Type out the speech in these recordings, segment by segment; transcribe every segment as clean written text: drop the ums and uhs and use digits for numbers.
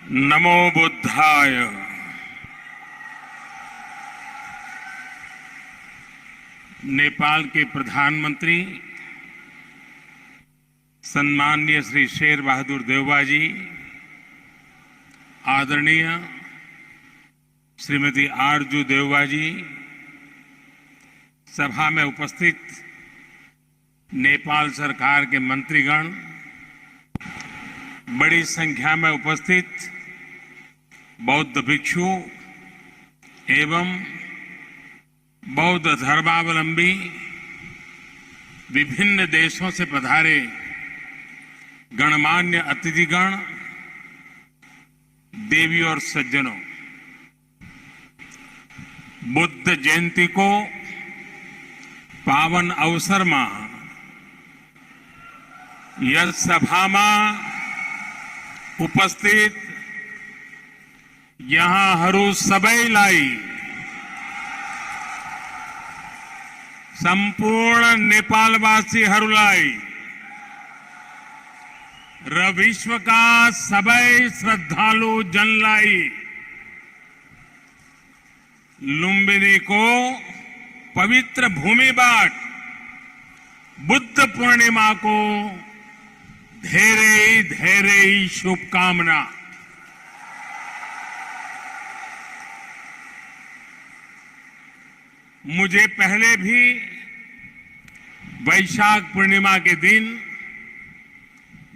नमो बुद्धाय। नेपाल के प्रधानमंत्री सम्माननीय श्री शेर बहादुर देउबा जी, आदरणीय श्रीमती आरजू देउबा जी, सभा में उपस्थित नेपाल सरकार के मंत्रीगण, बड़ी संख्या में उपस्थित बौद्ध भिक्षु एवं बौद्ध धर्मावलंबी, विभिन्न देशों से पधारे गणमान्य अतिथिगण, देवी और सज्जनों, बुद्ध जयंती को पावन अवसर में यह सभा में उपस्थित यहाँ हरू सबैलाई संपूर्ण नेपालवासीहरूलाई र विश्वका सबै श्रद्धालु जनलाई लुम्बिनीको पवित्र भूमिबाट बुद्ध पूर्णिमाको धेरै धेरै शुभकामना। मुझे पहले भी वैशाख पूर्णिमा के दिन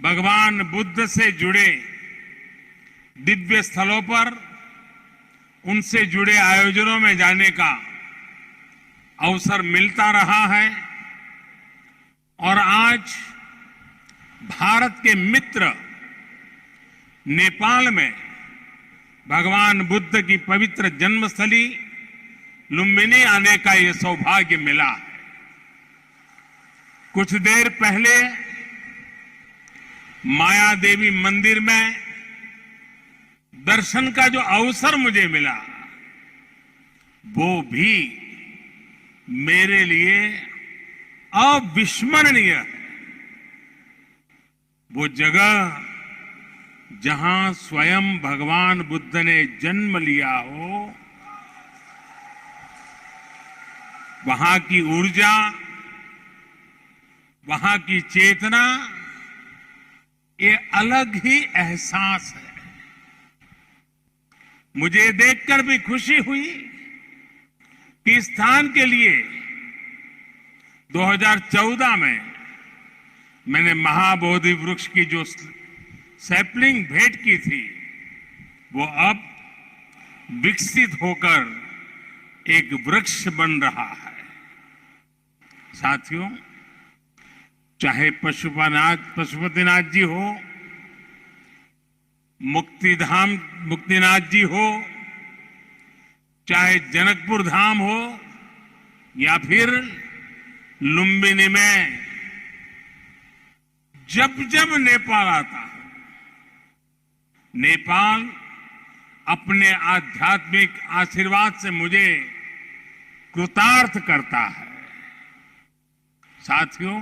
भगवान बुद्ध से जुड़े दिव्य स्थलों पर उनसे जुड़े आयोजनों में जाने का अवसर मिलता रहा है और आज भारत के मित्र नेपाल में भगवान बुद्ध की पवित्र जन्मस्थली लुम्बिनी आने का ये सौभाग्य मिला है। कुछ देर पहले माया देवी मंदिर में दर्शन का जो अवसर मुझे मिला, वो भी मेरे लिए अविस्मरणीय है। वो जगह जहां स्वयं भगवान बुद्ध ने जन्म लिया हो, वहां की ऊर्जा, वहां की चेतना, ये अलग ही एहसास है। मुझे देखकर भी खुशी हुई कि इस स्थान के लिए 2014 में मैंने महाबोधि वृक्ष की जो सैपलिंग भेंट की थी, वो अब विकसित होकर एक वृक्ष बन रहा है। साथियों, चाहे पशुपतिनाथ जी हो, मुक्तिनाथ जी हो, चाहे जनकपुर धाम हो या फिर लुम्बिनी में जब जब नेपाल आता है, नेपाल अपने आध्यात्मिक आशीर्वाद से मुझे कृतार्थ करता है। साथियों,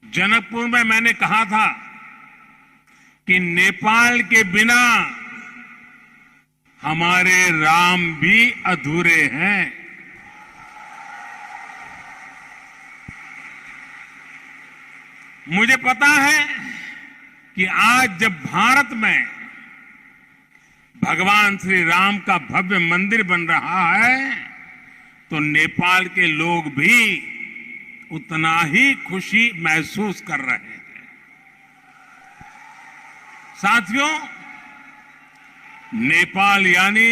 जनकपुर में मैंने कहा था कि नेपाल के बिना हमारे राम भी अधूरे हैं। मुझे पता है कि आज जब भारत में भगवान श्री राम का भव्य मंदिर बन रहा है, तो नेपाल के लोग भी उतना ही खुशी महसूस कर रहे हैं। साथियों, नेपाल यानी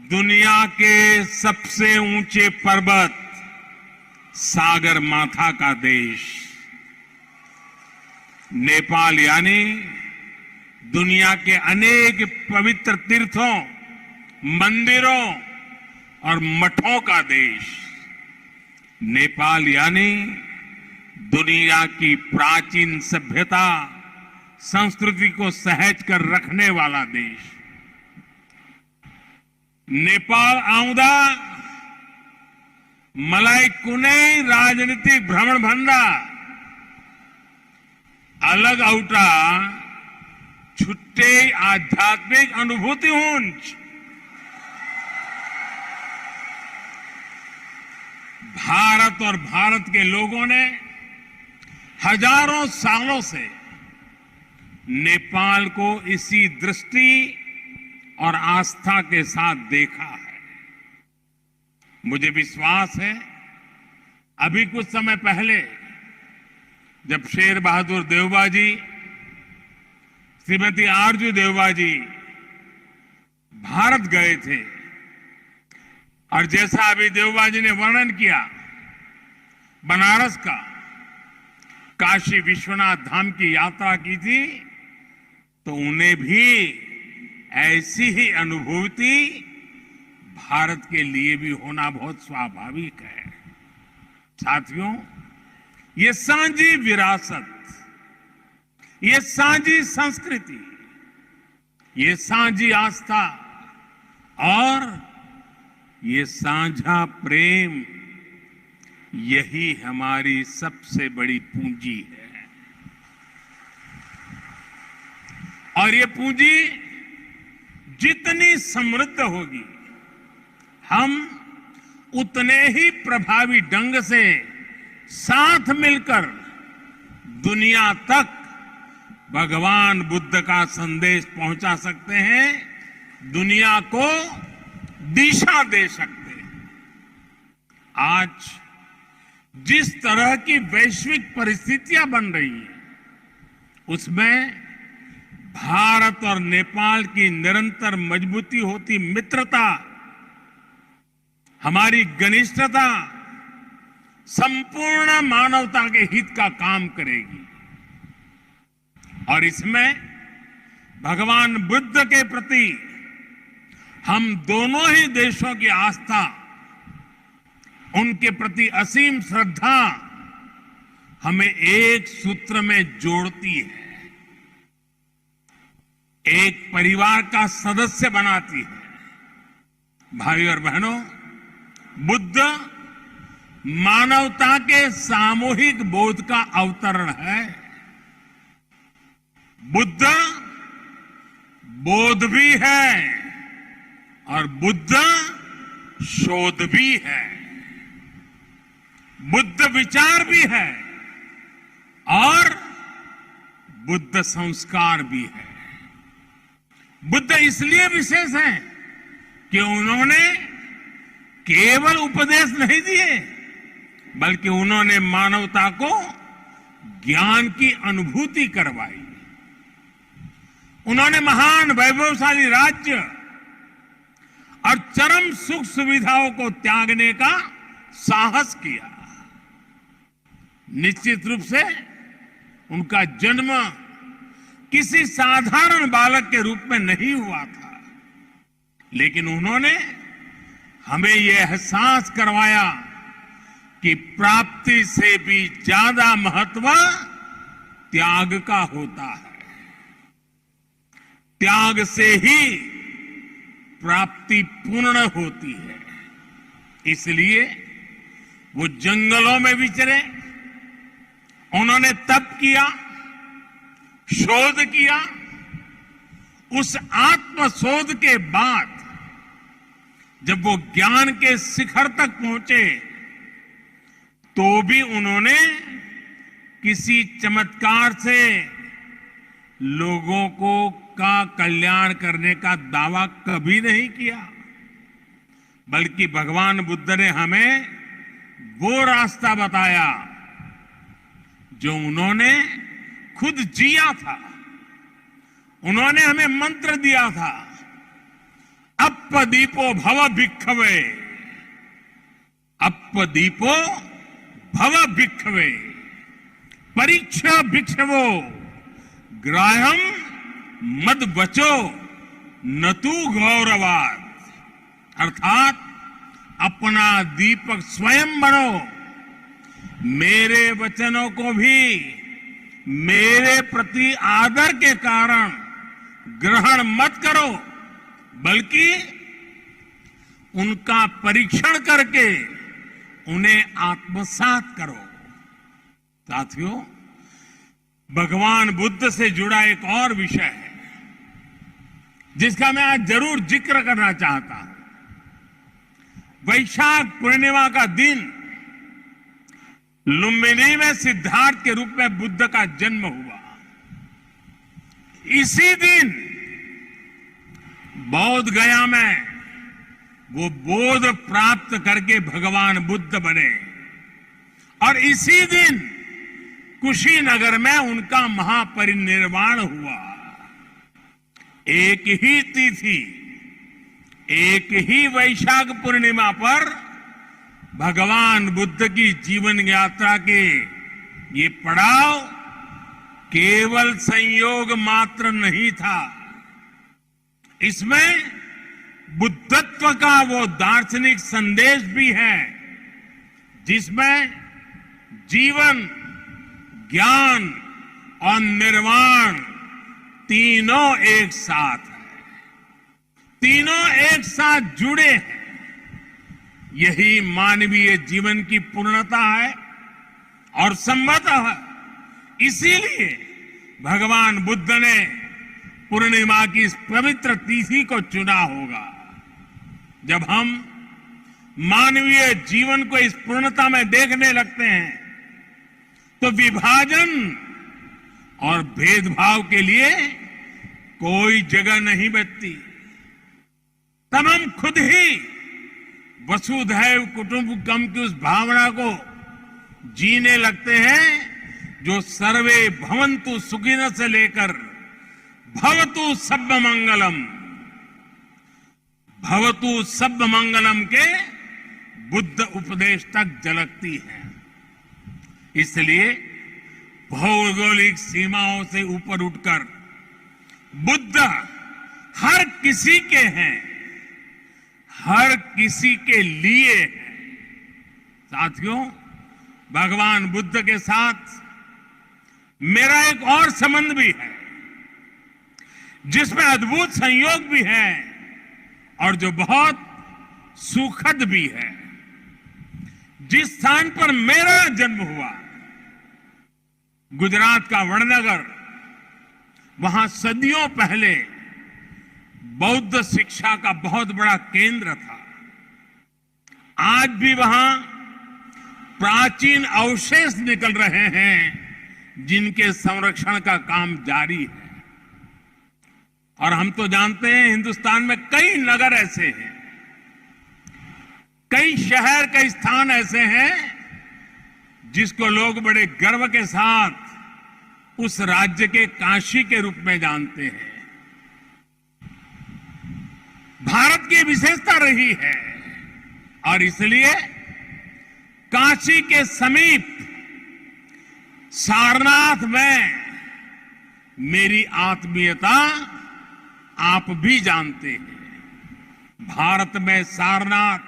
दुनिया के सबसे ऊंचे पर्वत सागर माथा का देश। नेपाल यानी दुनिया के अनेक पवित्र तीर्थों, मंदिरों और मठों का देश। नेपाल यानी दुनिया की प्राचीन सभ्यता, संस्कृति को सहेज कर रखने वाला देश। नेपाल आउँदा मलाई कुनै राजनीतिक भ्रमण भन्दा अलग एउटा छुट्टे आध्यात्मिक अनुभूति हुंच भारत और भारत के लोगों ने हजारों सालों से नेपाल को इसी दृष्टि और आस्था के साथ देखा है। मुझे विश्वास है अभी कुछ समय पहले जब शेर बहादुर देवबा जी, श्रीमती आरजू देवबा जी भारत गए थे और जैसा अभी देवबा जी ने वर्णन किया बनारस का, काशी विश्वनाथ धाम की यात्रा की थी, तो उन्हें भी ऐसी ही अनुभूति भारत के लिए भी होना बहुत स्वाभाविक है। साथियों, ये साझी विरासत, ये साझी संस्कृति, ये साझी आस्था और ये साझा प्रेम, यही हमारी सबसे बड़ी पूंजी है। और ये पूंजी जितनी समृद्ध होगी, हम उतने ही प्रभावी ढंग से साथ मिलकर दुनिया तक भगवान बुद्ध का संदेश पहुंचा सकते हैं, दुनिया को दिशा दे सकते हैं। आज जिस तरह की वैश्विक परिस्थितियां बन रही हैं, उसमें भारत और नेपाल की निरंतर मजबूती होती मित्रता, हमारी घनिष्ठता संपूर्ण मानवता के हित का काम करेगी। और इसमें भगवान बुद्ध के प्रति हम दोनों ही देशों की आस्था, उनके प्रति असीम श्रद्धा हमें एक सूत्र में जोड़ती है, एक परिवार का सदस्य बनाती है। भाई और बहनों, बुद्ध मानवता के सामूहिक बोध का अवतरण है। बुद्ध बोध भी है और बुद्ध शोध भी है, बुद्ध विचार भी है और बुद्ध संस्कार भी है। बुद्ध इसलिए विशेष है कि उन्होंने केवल उपदेश नहीं दिए, बल्कि उन्होंने मानवता को ज्ञान की अनुभूति करवाई। उन्होंने महान वैभवशाली राज्य और चरम सुख सुविधाओं को त्यागने का साहस किया। निश्चित रूप से उनका जन्म किसी साधारण बालक के रूप में नहीं हुआ था, लेकिन उन्होंने हमें यह एहसास करवाया कि प्राप्ति से भी ज्यादा महत्व त्याग का होता है। त्याग से ही प्राप्ति पूर्ण होती है। इसलिए वो जंगलों में विचरे, उन्होंने तप किया, शोध किया। उस आत्मशोध के बाद जब वो ज्ञान के शिखर तक पहुंचे, तो भी उन्होंने किसी चमत्कार से लोगों का कल्याण करने का दावा कभी नहीं किया, बल्कि भगवान बुद्ध ने हमें वो रास्ता बताया जो उन्होंने खुद जिया था। उन्होंने हमें मंत्र दिया था, अप्पदीपो भव भिक्खवे, अप्पदीपो भव भिक्खवे, परीक्षा भिक्षवो ग्राह्यम मद बचो न तू गौरवाद। अर्थात अपना दीपक स्वयं बनो, मेरे वचनों को भी मेरे प्रति आदर के कारण ग्रहण मत करो, बल्कि उनका परीक्षण करके उन्हें आत्मसात करो। साथियों, भगवान बुद्ध से जुड़ा एक और विषय है, जिसका मैं आज जरूर जिक्र करना चाहता हूं। वैशाख पूर्णिमा का दिन लुम्बिनी में सिद्धार्थ के रूप में बुद्ध का जन्म हुआ। इसी दिन बोध गया में वो बोध प्राप्त करके भगवान बुद्ध बने और इसी दिन कुशीनगर में उनका महापरिनिर्वाण हुआ। एक ही तिथि, एक ही वैशाख पूर्णिमा पर भगवान बुद्ध की जीवन यात्रा के ये पड़ाव केवल संयोग मात्र नहीं था, इसमें बुद्धत्व का वो दार्शनिक संदेश भी है जिसमें जीवन, ज्ञान और निर्वाण तीनों एक साथ है, तीनों एक साथ जुड़े हैं। यही मानवीय जीवन की पूर्णता है और संभवतः इसीलिए भगवान बुद्ध ने पूर्णिमा की इस पवित्र तिथि को चुना होगा। जब हम मानवीय जीवन को इस पूर्णता में देखने लगते हैं तो विभाजन और भेदभाव के लिए कोई जगह नहीं बचती। तब हम खुद ही वसुधैव कुटुंबकम की उस भावना को जीने लगते हैं जो सर्वे भवन्तु सुखिनः से लेकर भवतु सब्ब मंगलम, भवतु सब्ब मंगलम के बुद्ध उपदेश तक झलकती है। इसलिए भौगोलिक सीमाओं से ऊपर उठकर बुद्ध हर किसी के हैं, हर किसी के लिए हैं। साथियों, भगवान बुद्ध के साथ मेरा एक और संबंध भी है जिसमें अद्भुत संयोग भी है और जो बहुत सुखद भी है। जिस स्थान पर मेरा जन्म हुआ, गुजरात का वडनगर, वहां सदियों पहले बौद्ध शिक्षा का बहुत बड़ा केंद्र था। आज भी वहां प्राचीन अवशेष निकल रहे हैं जिनके संरक्षण का काम जारी है। और हम तो जानते हैं हिंदुस्तान में कई नगर ऐसे हैं, कई शहर, कई स्थान ऐसे हैं जिसको लोग बड़े गर्व के साथ उस राज्य के काशी के रूप में जानते हैं। भारत की विशेषता रही है और इसलिए काशी के समीप सारनाथ में मेरी आत्मीयता आप भी जानते हैं। भारत में सारनाथ,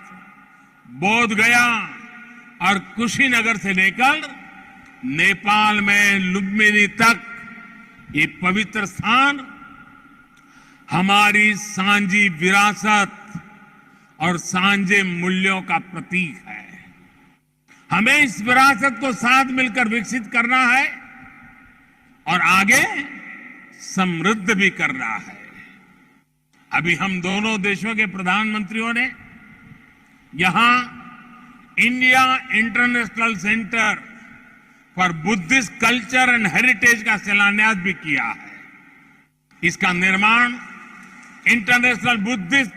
बोध गया और कुशीनगर से लेकर नेपाल में लुम्बिनी तक ये पवित्र स्थान हमारी सांझी विरासत और सांझे मूल्यों का प्रतीक है। हमें इस विरासत को साथ मिलकर विकसित करना है और आगे समृद्ध भी करना है। अभी हम दोनों देशों के प्रधानमंत्रियों ने यहां India international centre for Buddhist culture and heritage का शिलान्यास भी किया है। इसका निर्माण international Buddhist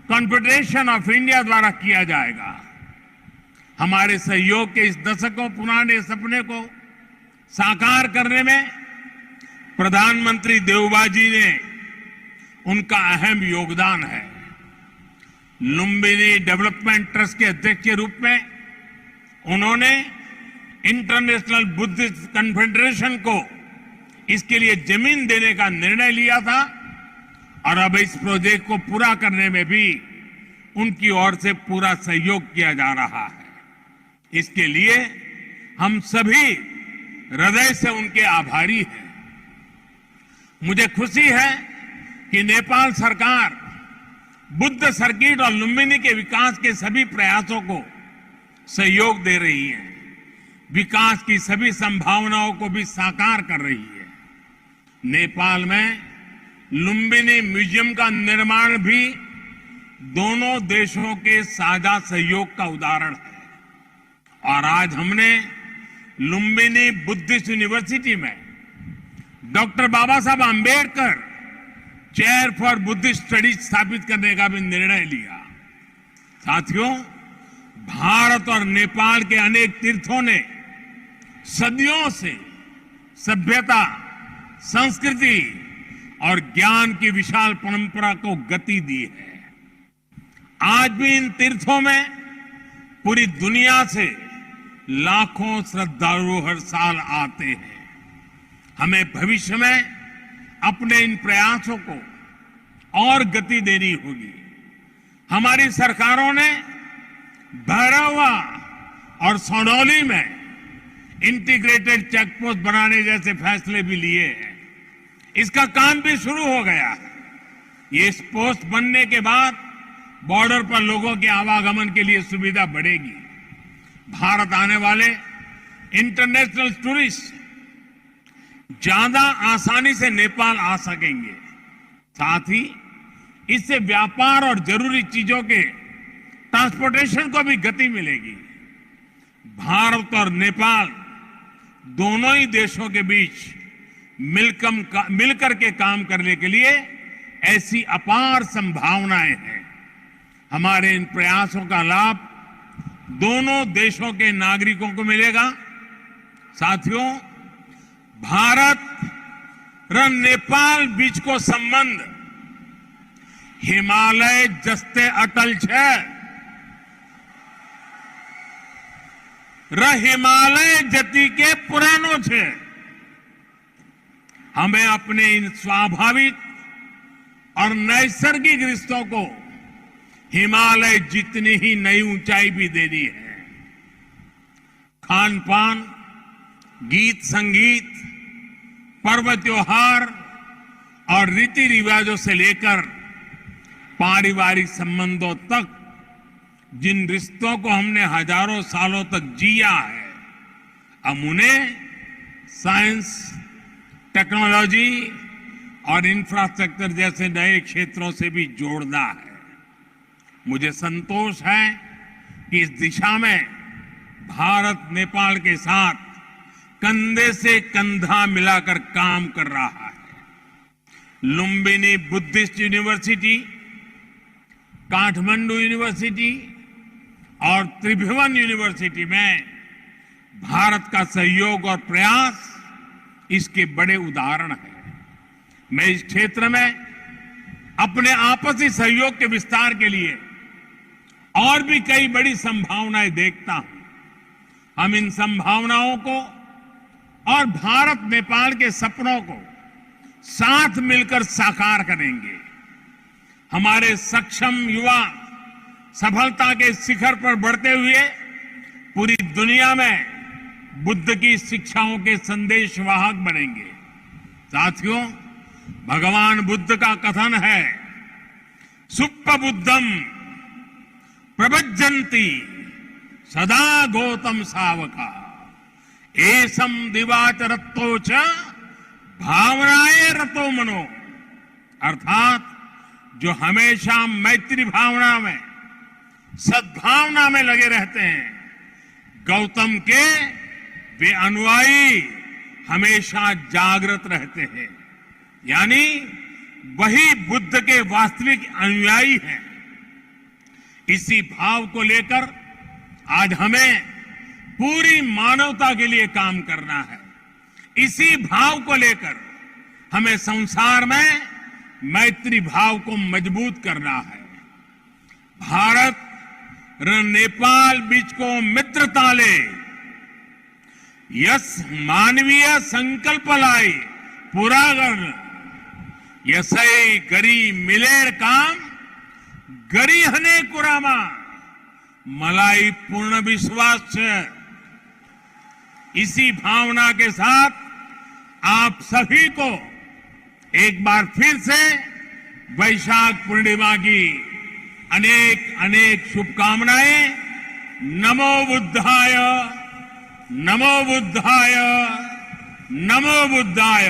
confederation of India द्वारा किया जाएगा। हमारे सहयोग के इस दशकों पुराने सपने को साकार करने में प्रधानमंत्री देवबाजी ने उनका अहम योगदान है। लुम्बिनी डेवलपमेंट ट्रस्ट के अध्यक्ष के रूप में उन्होंने इंटरनेशनल बुद्धिस्ट कॉन्फेडरेशन को इसके लिए जमीन देने का निर्णय लिया था और अब इस प्रोजेक्ट को पूरा करने में भी उनकी ओर से पूरा सहयोग किया जा रहा है। इसके लिए हम सभी हृदय से उनके आभारी हैं। मुझे खुशी है कि नेपाल सरकार बुद्ध सर्किट और लुम्बिनी के विकास के सभी प्रयासों को सहयोग दे रही है, विकास की सभी संभावनाओं को भी साकार कर रही है। नेपाल में लुम्बिनी म्यूजियम का निर्माण भी दोनों देशों के साझा सहयोग का उदाहरण है। और आज हमने लुम्बिनी बुद्धिस्ट यूनिवर्सिटी में doctor Baba Saheb Ambedkar chair for Buddhist studies स्थापित करने का भी निर्णय लिया। साथियों, भारत और नेपाल के अनेक तीर्थों ने सदियों से सभ्यता, संस्कृति और ज्ञान की विशाल परंपरा को गति दी है। आज भी इन तीर्थों में पूरी दुनिया से लाखों श्रद्धालु हर साल आते हैं। हमें भविष्य में अपने इन प्रयासों को और गति देनी होगी। हमारी सरकारों ने भैरवा और सौडौली में इंटीग्रेटेड चेकपोस्ट बनाने जैसे फैसले भी लिए हैं। इसका काम भी शुरू हो गया है। ये पोस्ट बनने के बाद बॉर्डर पर लोगों के आवागमन के लिए सुविधा बढ़ेगी। भारत आने वाले इंटरनेशनल टूरिस्ट ज्यादा आसानी से नेपाल आ सकेंगे। साथ ही इससे व्यापार और जरूरी चीजों के ट्रांसपोर्टेशन को भी गति मिलेगी। भारत और नेपाल दोनों ही देशों के बीच मिलकर के काम करने के लिए ऐसी अपार संभावनाएं हैं। हमारे इन प्रयासों का लाभ दोनों देशों के नागरिकों को मिलेगा। साथियों, भारत और नेपाल बीच को संबंध हिमालय जस्ते अटल छे। हिमालय जति के पुरानो छे। हमें अपने इन स्वाभाविक और नैसर्गिक रिश्तों को हिमालय जितनी ही नई ऊंचाई भी देनी है। खान पान, गीत संगीत, पर्व त्योहार और रीति रिवाजों से लेकर पारिवारिक संबंधों तक जिन रिश्तों को हमने हजारों सालों तक जिया है, अब उन्हें साइंस, टेक्नोलॉजी और इंफ्रास्ट्रक्चर जैसे नए क्षेत्रों से भी जोड़ना है। मुझे संतोष है कि इस दिशा में भारत नेपाल के साथ कंधे से कंधा मिलाकर काम कर रहा है। Lumbini Buddhist university, Kathmandu university और त्रिभुवन यूनिवर्सिटी में भारत का सहयोग और प्रयास इसके बड़े उदाहरण हैं। मैं इस क्षेत्र में अपने आपसी सहयोग के विस्तार के लिए और भी कई बड़ी संभावनाएं देखता हूं। हम इन संभावनाओं को और भारत नेपाल के सपनों को साथ मिलकर साकार करेंगे। हमारे सक्षम युवा सफलता के शिखर पर बढ़ते हुए पूरी दुनिया में बुद्ध की शिक्षाओं के संदेशवाहक बनेंगे। साथियों, भगवान बुद्ध का कथन है, सुप्प बुद्धम प्रभज्जन्ति सदा गौतम सावका एसम दिवाचरत्तो च भावनाए रतो मनो। अर्थात जो हमेशा मैत्री भावना में, सद्भावना में लगे रहते हैं, गौतम के वे अनुयायी हमेशा जागृत रहते हैं। यानी वही बुद्ध के वास्तविक अनुयायी हैं। इसी भाव को लेकर आज हमें पूरी मानवता के लिए काम करना है। इसी भाव को लेकर हमें संसार में मैत्री भाव को मजबूत करना है। भारत और नेपाल बीच को मित्रता ले यस मानवीय संकल्प लाए पूरा कर यसई गरी मिलेर काम गरी हने कुरामा मलाई पूर्ण विश्वास है। इसी भावना के साथ आप सभी को एक बार फिर से वैशाख पूर्णिमा की अनेक अनेक शुभकामनाएं। नमो बुद्धाय, नमो बुद्धाय, नमो बुद्धाय।